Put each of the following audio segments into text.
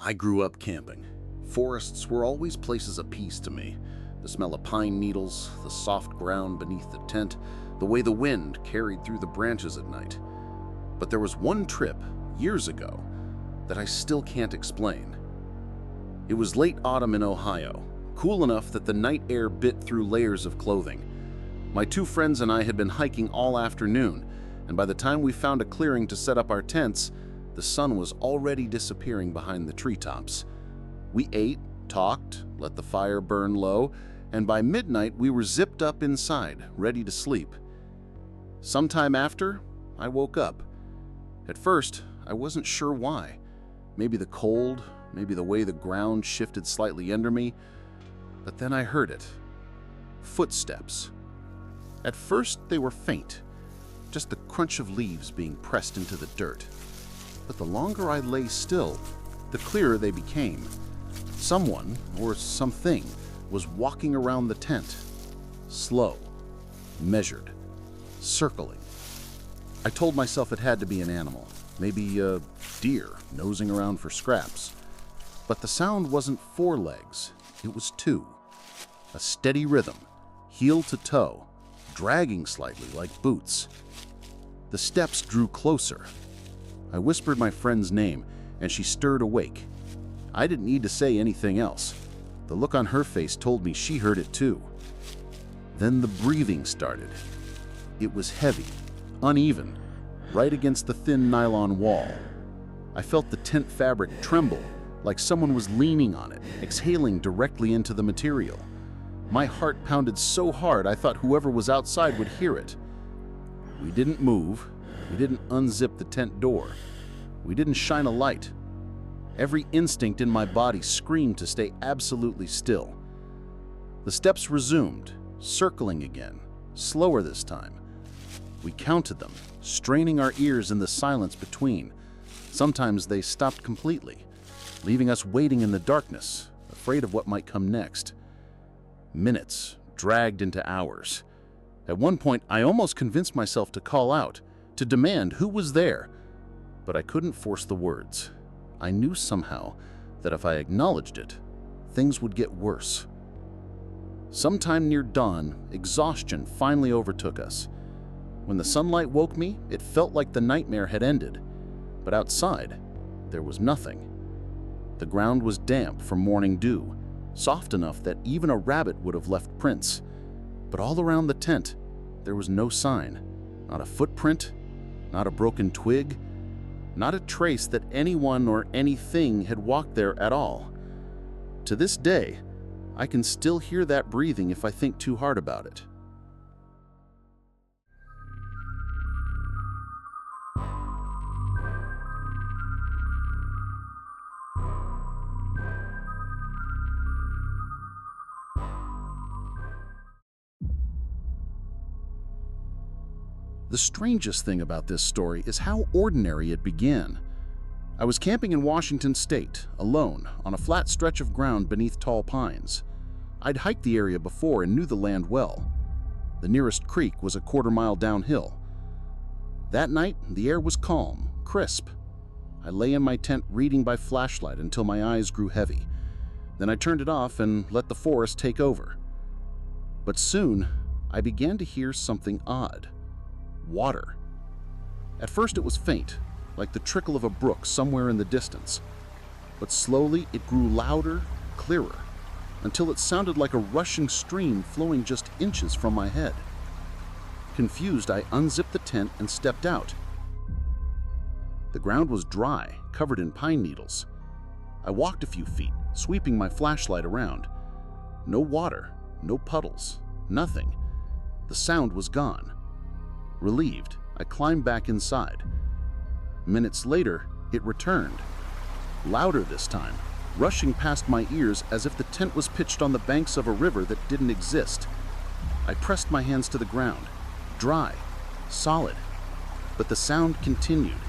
I grew up camping. Forests were always places of peace to me. The smell of pine needles, the soft ground beneath the tent, the way the wind carried through the branches at night. But there was one trip, years ago, that I still can't explain. It was late autumn in Ohio, cool enough that the night air bit through layers of clothing. My two friends and I had been hiking all afternoon, and by the time we found a clearing to set up our tents, the sun was already disappearing behind the treetops. We ate, talked, let the fire burn low, and by midnight we were zipped up inside, ready to sleep. Sometime after, I woke up. At first, I wasn't sure why. Maybe the cold, maybe the way the ground shifted slightly under me, but then I heard it. Footsteps. At first, they were faint, just the crunch of leaves being pressed into the dirt. But the longer I lay still, the clearer they became. Someone, or something, was walking around the tent. Slow, measured, circling. I told myself it had to be an animal, maybe a deer nosing around for scraps. But the sound wasn't four legs, it was two. A steady rhythm, heel to toe, dragging slightly like boots. The steps drew closer. I whispered my friend's name, and she stirred awake. I didn't need to say anything else. The look on her face told me she heard it too. Then the breathing started. It was heavy, uneven, right against the thin nylon wall. I felt the tent fabric tremble, like someone was leaning on it, exhaling directly into the material. My heart pounded so hard I thought whoever was outside would hear it. We didn't move. We didn't unzip the tent door. We didn't shine a light. Every instinct in my body screamed to stay absolutely still. The steps resumed, circling again, slower this time. We counted them, straining our ears in the silence between. Sometimes they stopped completely, leaving us waiting in the darkness, afraid of what might come next. Minutes dragged into hours. At one point, I almost convinced myself to call out, to demand who was there, but I couldn't force the words. I knew somehow that if I acknowledged it, things would get worse. Sometime near dawn, exhaustion finally overtook us. When the sunlight woke me, it felt like the nightmare had ended, but outside, there was nothing. The ground was damp from morning dew, soft enough that even a rabbit would have left prints. But all around the tent, there was no sign, not a footprint, not a broken twig, not a trace that anyone or anything had walked there at all. To this day, I can still hear that breathing if I think too hard about it. The strangest thing about this story is how ordinary it began. I was camping in Washington State, alone, on a flat stretch of ground beneath tall pines. I'd hiked the area before and knew the land well. The nearest creek was a quarter-mile downhill. That night, the air was calm, crisp. I lay in my tent reading by flashlight until my eyes grew heavy. Then I turned it off and let the forest take over. But soon, I began to hear something odd. Water. At first it was faint, like the trickle of a brook somewhere in the distance. But slowly it grew louder, clearer, until it sounded like a rushing stream flowing just inches from my head. Confused, I unzipped the tent and stepped out. The ground was dry, covered in pine needles. I walked a few feet, sweeping my flashlight around. No water, no puddles, nothing. The sound was gone. Relieved, I climbed back inside. Minutes later, it returned. Louder this time, rushing past my ears as if the tent was pitched on the banks of a river that didn't exist. I pressed my hands to the ground, dry, solid. But the sound continued,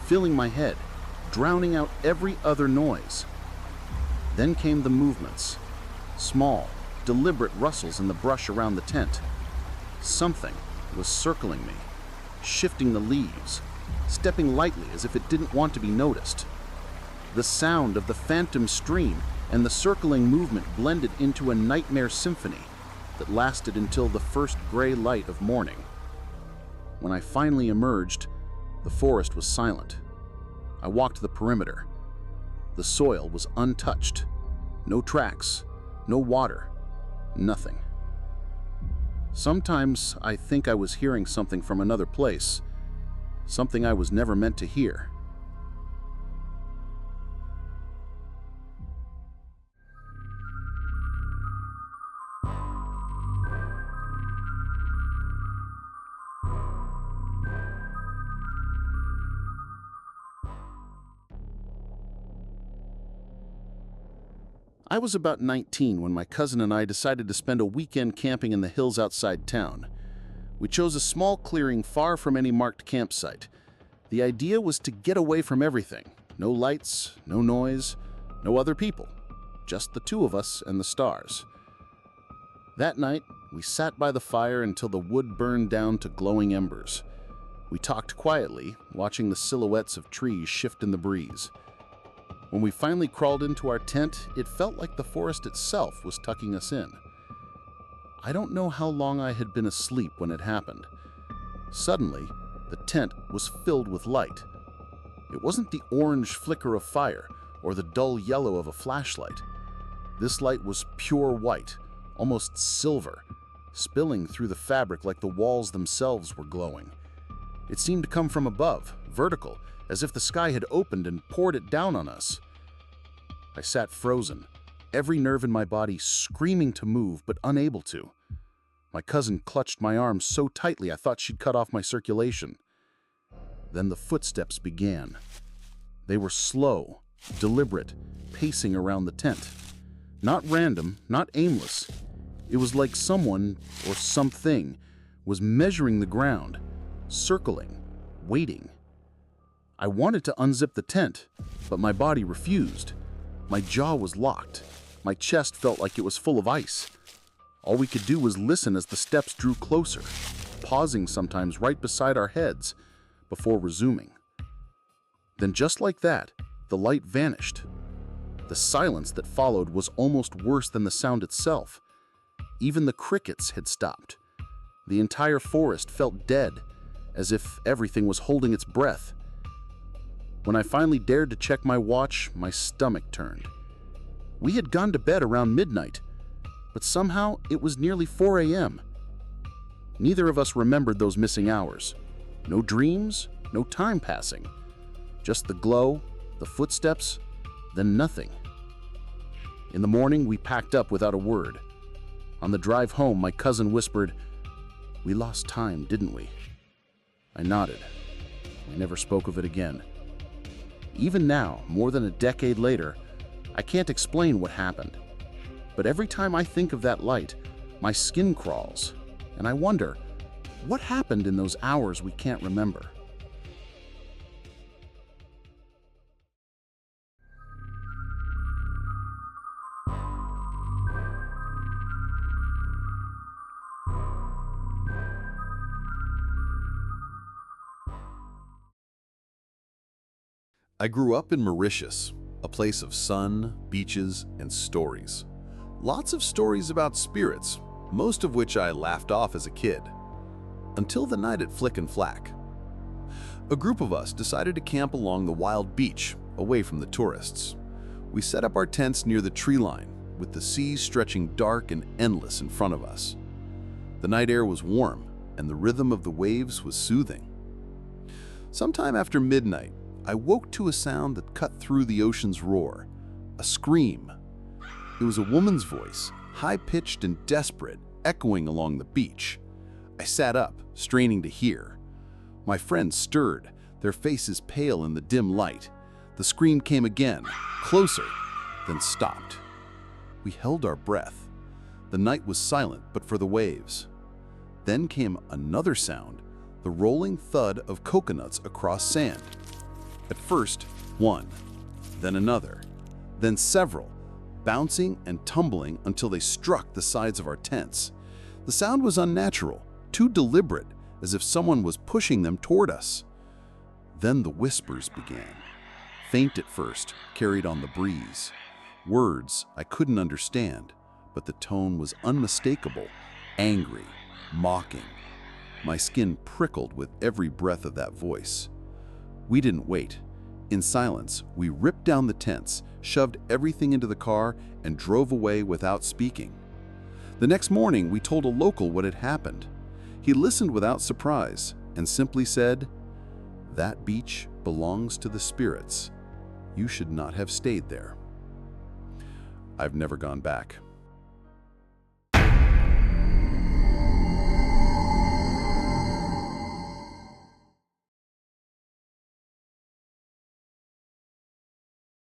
filling my head, drowning out every other noise. Then came the movements. Small, deliberate rustles in the brush around the tent. Something was circling me, shifting the leaves, stepping lightly as if it didn't want to be noticed. The sound of the phantom stream and the circling movement blended into a nightmare symphony that lasted until the first gray light of morning. When I finally emerged, the forest was silent. I walked the perimeter. The soil was untouched. No tracks, no water, nothing. Sometimes I think I was hearing something from another place, something I was never meant to hear. I was about 19 when my cousin and I decided to spend a weekend camping in the hills outside town. We chose a small clearing far from any marked campsite. The idea was to get away from everything. No lights, no noise, no other people. Just the two of us and the stars. That night, we sat by the fire until the wood burned down to glowing embers. We talked quietly, watching the silhouettes of trees shift in the breeze. When we finally crawled into our tent, it felt like the forest itself was tucking us in. I don't know how long I had been asleep when it happened. Suddenly, the tent was filled with light. It wasn't the orange flicker of fire or the dull yellow of a flashlight. This light was pure white, almost silver, spilling through the fabric like the walls themselves were glowing. It seemed to come from above, vertical, as if the sky had opened and poured it down on us. I sat frozen, every nerve in my body screaming to move but unable to. My cousin clutched my arm so tightly I thought she'd cut off my circulation. Then the footsteps began. They were slow, deliberate, pacing around the tent. Not random, not aimless. It was like someone, or something, was measuring the ground, circling, waiting. I wanted to unzip the tent, but my body refused. My jaw was locked. My chest felt like it was full of ice. All we could do was listen as the steps drew closer, pausing sometimes right beside our heads before resuming. Then just like that, the light vanished. The silence that followed was almost worse than the sound itself. Even the crickets had stopped. The entire forest felt dead, as if everything was holding its breath. When I finally dared to check my watch, my stomach turned. We had gone to bed around midnight, but somehow it was nearly 4 a.m. Neither of us remembered those missing hours. No dreams, no time passing. Just the glow, the footsteps, then nothing. In the morning, we packed up without a word. On the drive home, my cousin whispered, "We lost time, didn't we?" I nodded. We never spoke of it again. Even now, more than a decade later, I can't explain what happened. But every time I think of that light, my skin crawls, and I wonder, what happened in those hours we can't remember? I grew up in Mauritius, a place of sun, beaches, and stories. Lots of stories about spirits, most of which I laughed off as a kid. Until the night at Flick and Flack. A group of us decided to camp along the wild beach, away from the tourists. We set up our tents near the tree line, with the sea stretching dark and endless in front of us. The night air was warm, and the rhythm of the waves was soothing. Sometime after midnight, I woke to a sound that cut through the ocean's roar, a scream. It was a woman's voice, high-pitched and desperate, echoing along the beach. I sat up, straining to hear. My friends stirred, their faces pale in the dim light. The scream came again, closer, then stopped. We held our breath. The night was silent but for the waves. Then came another sound, the rolling thud of coconuts across sand. At first, one, then another, then several, bouncing and tumbling until they struck the sides of our tents. The sound was unnatural, too deliberate, as if someone was pushing them toward us. Then the whispers began, faint at first, carried on the breeze. Words I couldn't understand, but the tone was unmistakable, angry, mocking. My skin prickled with every breath of that voice. We didn't wait. In silence, we ripped down the tents, shoved everything into the car, and drove away without speaking. The next morning, we told a local what had happened. He listened without surprise and simply said, "That beach belongs to the spirits. You should not have stayed there." I've never gone back.